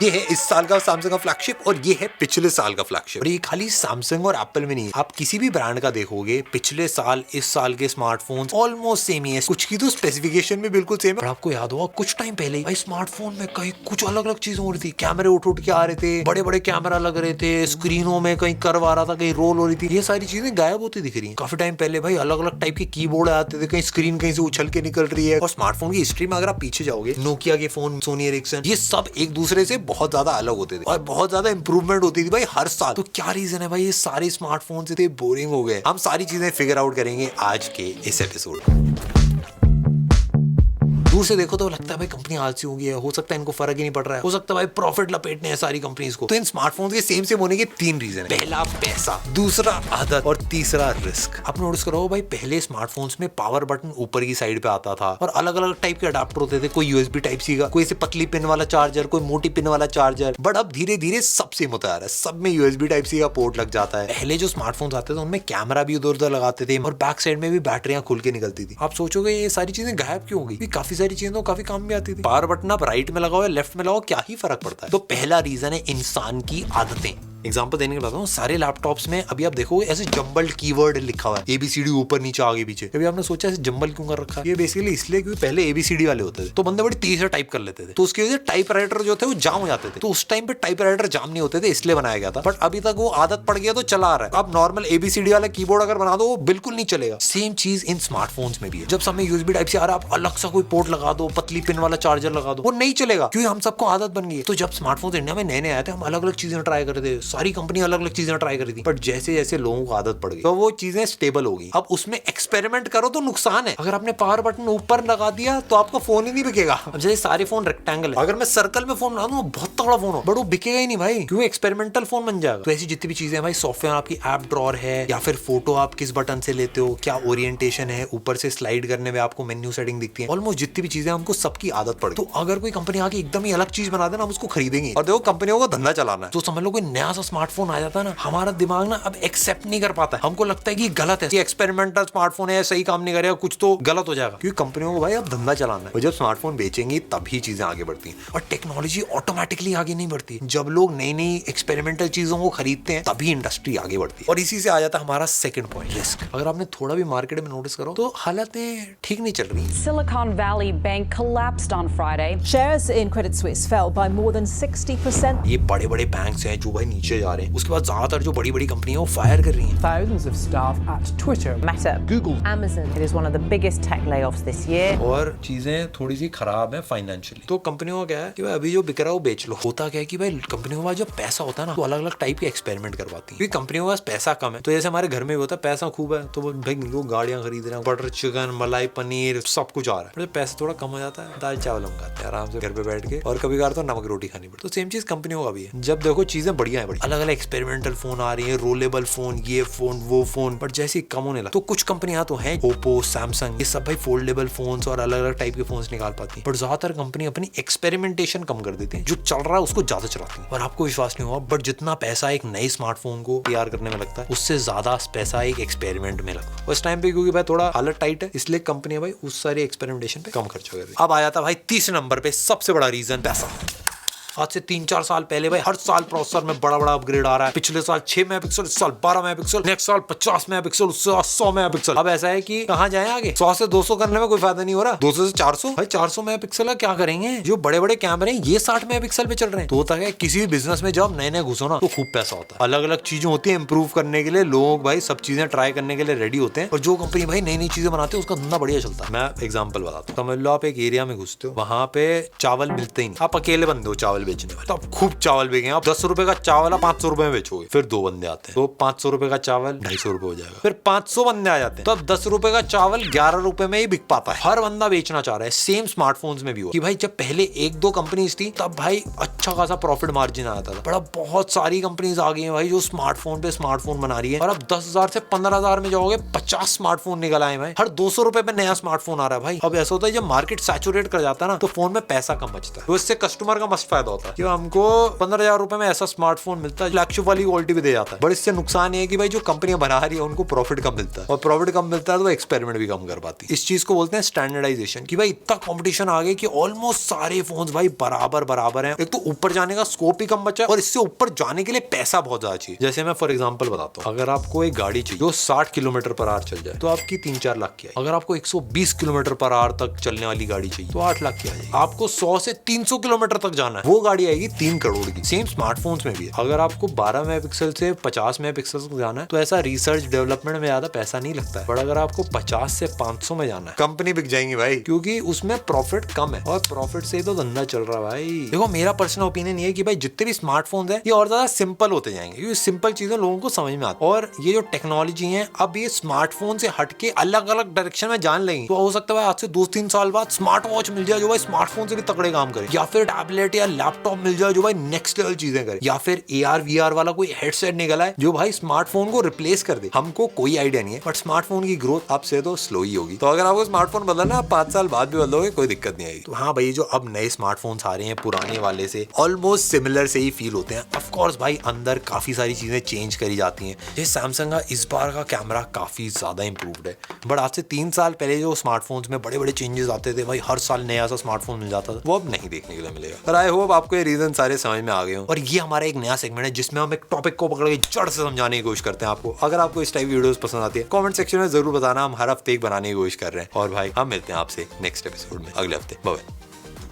ये है इस साल का सैमसंग का फ्लैगशिप और ये है पिछले साल का फ्लैगशिप। और ये खाली सैमसंग और एप्पल में नहीं है, आप किसी भी ब्रांड का देखोगे पिछले साल इस साल के स्मार्टफोन्स ऑलमोस्ट सेम ही है। कुछ की तो स्पेसिफिकेशन भी बिल्कुल सेम है। और आपको याद होगा कुछ टाइम पहले भाई स्मार्टफोन में कहीं कुछ अलग अलग चीजें हो रही थी, कैमरे उठ के आ रहे थे, बड़े बड़े कैमरा लग रहे थे, स्क्रीनों में कहीं कर्व आ रहा था, कहीं रोल हो रही थी। ये सारी चीजें गायब होती दिख रही है। काफी टाइम पहले भाई अलग अलग टाइप के कीबोर्ड आते थे, कहीं स्क्रीन कहीं से उछल के निकल रही है। और स्मार्टफोन की हिस्ट्री में अगर आप पीछे जाओगे, नोकिया के फोन, सोनी एरिक्सन, ये सब एक दूसरे से बहुत ज्यादा अलग होते थे और बहुत ज्यादा इंप्रूवमेंट होती थी भाई हर साल। तो क्या रीजन है भाई ये सारे स्मार्टफोन से बोरिंग हो गए? हम सारी चीजें फिगर आउट करेंगे आज के इस एपिसोड में। दूर से देखो तो लगता है भाई कंपनी आलसी हो गई है, हो सकता है इनको फर्क ही नहीं पड़ रहा है, हो सकता है भाई प्रॉफिट लपेटने हैं सारी कंपनीज को। तो इन स्मार्टफोन्स के सेम होने के तीन रीजन है। पहला पैसा, दूसरा आदत और तीसरा रिस्क। आप नोटिस करो भाई पहले स्मार्टफोन्स में पावर बटन ऊपर की साइड पे आता था और अलग अलग टाइप के अडाप्टर होते थे, कोई यूएसबी टाइप सी का, कोई से पतली पिन वाला चार्जर, कोई मोटी पिन वाला चार्जर। बट अब धीरे धीरे सब सेम होता आ रहा है, सब में यूएसबी टाइप सी का पोर्ट लग जाता है। पहले जो स्मार्टफोन्स आते थे उनमें कैमरा भी उधर उधर लगाते थे और बैक साइड में भी बैटरियां खुल के निकलती थी। आप सोचोगे ये सारी चीजें गायब क्यों हो गई? काफी सारी चीजें तो काफी भी आती थी। पावर बटन आप राइट में लगाओ या लेफ्ट में लगाओ, क्या ही फर्क पड़ता है? तो पहला रीजन है इंसान की आदतें। एग्जाम्पल देने के बाद सारे लैपटॉप्स में अभी आप देखोगे ऐसे जंबल्ड कीवर्ड लिखा हुआ है, एबीसीडी ऊपर नीचे आगे पीछे। कभी आपने सोचा ऐसे जंबल क्यों कर रखा है? ये बेसिकली इसलिए क्योंकि पहले एबीसीडी वाले होते थे तो बंदे बड़ी तेज से टाइप कर लेते थे, तो उसकी वजह से टाइप राइटर जो थे वो जाम हो जाते थे। तो उस टाइम पे टाइप राइटर जाम नहीं होते थे, इसलिए बनाया गया था। बट अभी तक वो आदत पड़ गया तो चला आ रहा है। अब नॉर्मल एबीसीडी वाला कीबोर्ड अगर बना दो वो बिल्कुल नहीं चलेगा। सेम चीज इन स्मार्टफोन्स में भी है। जब समय यूएसबी टाइप से आ रहा है, आप अलग सा कोई पोर्ट लगा दो, पतली पिन वाला चार्जर लगा दो, वो नहीं चलेगा क्योंकि हम सबको आदत बन गई है। तो जब स्मार्टफोन इंडिया में नए नए आए थे, हम अलग अलग चीजें ट्राई कर रहे थे, सारी कंपनी अलग अलग चीजें ट्राई करी थी। बट जैसे जैसे लोगों को आदत पड़ गई तो वो चीजें स्टेबल हो गई। अब उसमें एक्सपेरिमेंट करो तो नुकसान है। अगर आपने पावर बटन ऊपर लगा दिया तो आपका फोन ही नहीं बिकेगा। अब जैसे सारे फोन रेक्टेंगल है, अगर मैं सर्कल में फोन बना दूं बहुत तगड़ा फोन हो, बट वो बिकेगा ही नहीं भाई, क्यों? एक्सपेरिमेंटल फोन बन जाएगा। तो ऐसी जितनी भी चीजें भाई, सॉफ्टवेयर आपकी ऐप ड्रॉअर है या फिर फोटो आप किस बटन से लेते हो, क्या ओरिएंटेशन है, ऊपर से स्लाइड करने में आपको मेन्यू सेटिंग दिखती है, ऑलमोस्ट जितनी भी चीजें हमको सबकी आदत पड़ गई। तो अगर कोई कंपनी आके एकदम ही अलग चीज बना देना, हम उसको खरीदेंगे। और देखो कंपनियों को धंधा चलाना है, तो समझ लो कोई नया सा स्मार्टफोन आ जाता है ना, हमारा दिमाग ना अब एक्सेप्ट नहीं कर पाता है। हमको लगता है कि गलत है, ये एक्सपेरिमेंटल स्मार्टफोन है, सही काम नहीं करेगा, कुछ तो गलत हो जाएगा। क्योंकि कंपनियों को भाई अब धंधा चलाना है, और जब स्मार्टफोन बेचेंगी तभी चीजें आगे बढ़ती हैं। और टेक्नोलॉजी ऑटोमेटिकली आगे नहीं बढ़ती, जब लोग नई नई एक्सपेरिमेंटल चीजों को खरीदते हैं तभी इंडस्ट्री आगे बढ़ती है। और इसी से आ जाता है हमारा सेकंड पॉइंट, रिस्क। अगर आपने थोड़ा भी मार्केट में नोटिस करो तो हालतें ठीक नहीं चल रही। Silicon Valley Bank collapsed on Friday. Shares in Credit Suisse fell by more than 60%. ये बड़े बड़े बैंक्स हैं जो भाई नीचे जा रहे हैं। उसके बाद ज्यादातर जो बड़ी बड़ी कंपनियां वो फायर कर रही हैं। Thousands of staff at Twitter, Meta, Google, Amazon. It is one of the biggest tech layoffs this year. और चीजें थोड़ी सी खराब है फाइनेंशियली। तो कंपनियों का क्या है कि भाई अभी जो बिक रहा है वो बेच लो। होता क्या है कि भाई कंपनियों के पास जब पैसा होता है ना तो अलग अलग टाइप के एक्सपेरिमेंट करवाती है। क्योंकि कंपनियों के पास पैसा कम है, तो जैसे हमारे घर में भी होता है पैसा खूब है तो भाई लोग गाड़ियां खरीद रहे हैं, बटर चिकन, मलाई पनीर, सब कुछ आ रहा है। जब पैसा थोड़ा कम हो जाता है, दाल चावल हम खाते हैं आराम से घर पे बैठ के, और कभी कभार तो नमक रोटी खानी पड़ती है। तो सेम चीज कंपनियों का भी है। जब देखो चीजें बढ़िया है, बड़ी अलग अलग एक्सपेरिमेंटल फोन आ रही है, रोलेबल फोन, ये फोन वो फोन, बट जैसे ही कम होने लगा तो कुछ कंपनियां तो हैं, ओप्पो, सैमसंग, ये सब भाई फोल्डेबल फोन्स और अलग अलग टाइप के फोन्स निकाल पाती हैं। बट ज्यादातर कंपनी अपनी एक्सपेरिमेंटेशन कम कर देती है, जो चल रहा है उसको ज्यादा चलाती है। और आपको विश्वास नहीं होगा बट जितना पैसा एक नए स्मार्टफोन को तैयार करने में लगता है, उससे ज्यादा पैसा एक एक्सपेरिमेंट में लगता है। उस टाइम पे क्योंकि भाई थोड़ा हालत टाइट है, इसलिए कंपनियां भाई उस सारी एक्सपेरिमेंटेशन पे कम खर्च कर रही है। अब आया था भाई तीसरे नंबर पे सबसे बड़ा रीजन, पैसा। आज से 3-4 साल पहले भाई हर साल प्रोसेसर में बड़ा बड़ा अपग्रेड आ रहा है। पिछले साल 6 मेगापिक्सल, इस साल 12 मेगापिक्सल, नेक्स्ट साल 50 मेगापिक्सल, उससे 100 मेगापिक्सल। अब ऐसा है कि कहां जाएं आगे? 100 से 200 करने में कोई फायदा नहीं हो रहा, 200 से 400। भाई 400 मेगापिक्सल का क्या करेंगे? जो बड़े बड़े कैमरे हैं ये 60 मेगापिक्सल पे चल रहे हैं। तो होता है किसी भी बिजनेस में जब नए नए घुसो ना तो खूब पैसा होता है। अलग अलग चीजें होती है इंप्रूव करने के लिए, लोग भाई सब चीजें ट्राई करने के लिए रेडी होते हैं। और जो कंपनी भाई नई नई चीजें बनाती है उसका धंधा बढ़िया चलता है। मैं एग्जाम्पल बताता हूँ। समझ लो आप एक एरिया में घुसते हो, वहां पे चावल मिलते ही नहीं, आप अकेले बंदे हो चावल बेचने वाले, तो खूब चावल बिके। आप 10 रुपए का चावल 500 रुपए में बेचोगे, फिर 2 बंदे आते हैं तो 500 रुपए का चावल 250 रुपए हो जाएगा। फिर 500 बंदे आ जाते हैं तो अब 10 रुपए का चावल 11 रुपए में ही बिक पाता है। हर बंदा बेचना चाह रहा है। सेम स्मार्टफोन्स में भी हो कि भाई जब पहले 1-2 कंपनीज थी तब भाई अच्छा खासा प्रॉफिट मार्जिन आता था। बड़ा बहुत सारी कंपनीज आ गई हैं भाई जो स्मार्टफोन पे स्मार्टफोन बना रही है। और अब 10,000 से 15,000 में जाओगे 50 स्मार्टफोन निकल आए भाई। हर 200 रुपए पे नया स्मार्टफोन आ रहा है भाई। अब ऐसा होता है जब मार्केट सैचुरेट कर जाता है ना तो फोन में पैसा कम बचता है, तो इससे कस्टमर का मस्त फायदा होता है कि हमको 15,000 रुपए में ऐसा स्मार्टफोन मिलता है, फ्लैगशिप वाली क्वालिटी भी दे जाता है। बट इससे नुकसान ये है कि भाई जो कंपनियां बना रही है उनको प्रॉफिट कम मिलता है, और प्रॉफिट कम मिलता है तो वो एक्सपेरिमेंट भी कम कर पाती है। इस चीज को बोलते हैं स्टैंडर्डाइजेशन, कि भाई इतना कंपटीशन आ गया कि ऑलमोस्ट सारे फोन्स भाई बराबर हैं। एक तो ऊपर जाने का स्कोप ही कम बचा है, और इससे ऊपर जाने के लिए पैसा बहुत ज्यादा चाहिए। जैसे मैं फॉर एग्जांपल बताता हूँ, अगर आपको एक गाड़ी चाहिए जो 60 किलोमीटर पर आवर चल जाए तो आपकी 3-4 लाख की आएगी। अगर आपको 120 किलोमीटर पर आवर तक चलने वाली गाड़ी चाहिए तो 8 लाख की आ जाएगी। आपको 100 से 300 किलोमीटर तक जाना है, वो गाड़ी आएगी 3 करोड़ की। सेम स्मार्टफोन्स में भी है। अगर आपको 12 मेगापिक्सल से 50 मेगापिक्सल तक जाना है तो ऐसा रिसर्च डेवलपमेंट में ज्यादा पैसा नहीं लगता है। बट अगर आपको 50 से 500 में जाना है, कंपनी बिक जाएंगी भाई, क्योंकि उसमें प्रॉफिट कम है, और प्रॉफिट से तो धंधा चल रहा है भाई। देखो मेरा पर्सनल ओपिनियन ये है कि भाई जितने भी स्मार्टफोन्स है ये और ज्यादा सिंपल होते जाएंगे, क्योंकि सिंपल चीजें लोगों को समझ में आती है। और ये जो टेक्नोलॉजी है अब ये स्मार्टफोन से हटके अलग अलग डायरेक्शन में जान लेंगे। तो हो सकता है आज से 2-3 साल बाद स्मार्ट वॉच मिल जाए जो भाई स्मार्टफोन से भी तगड़े काम करे, या फिर टैबलेट या लैपटॉप मिल जाए जो भाई नेक्स्ट लेवल चीजें करे, या फिर AR VR वाला कोई हेडसेट निकला है जो भाई स्मार्टफोन को रिप्लेस कर दे। हमको कोई आइडिया नहीं है, बट स्मार्टफोन की ग्रोथ अब से तो स्लो ही होगी। तो अगर आपको स्मार्टफोन बदलना है 5 साल बाद भी बदलोगे, कोई दिक्कत नहीं आएगी। तो हाँ भाई, जो अब नए स्मार्टफोन्स आ रहे हैं पुराने वाले से ऑलमोस्ट सिमिलर से ही फील होते हैं। ऑफ कोर्स भाई अंदर काफी सारी चीजें चेंज करी जाती हैं। जैसे सैमसंग का इस बार का कैमरा काफी ज्यादा इंप्रूव्ड है, बट आज से 3 साल पहले जो स्मार्टफोन्स में बड़े बड़े चेंजेस आते थे भाई, हर साल नया सा स्मार्टफोन मिल जाता था, वो अब नहीं देखने के लिए मिलेगा। पर आई होप आपको ये रीजन सारे समझ में आ गए हो। और ये हमारा एक नया सेगमेंट है जिसमें हम एक टॉपिक को पकड़ के जड़ से समझाने की कोशिश करते हैं आपको। अगर आपको इस टाइप की वीडियोस पसंद आती है कमेंट सेक्शन में जरूर बताना, हम हर हफ्ते एक बनाने की कोशिश कर रहे हैं। और भाई हम मिलते हैं आपसे नेक्स्ट एपिसोड में अगले हफ्ते। बाय।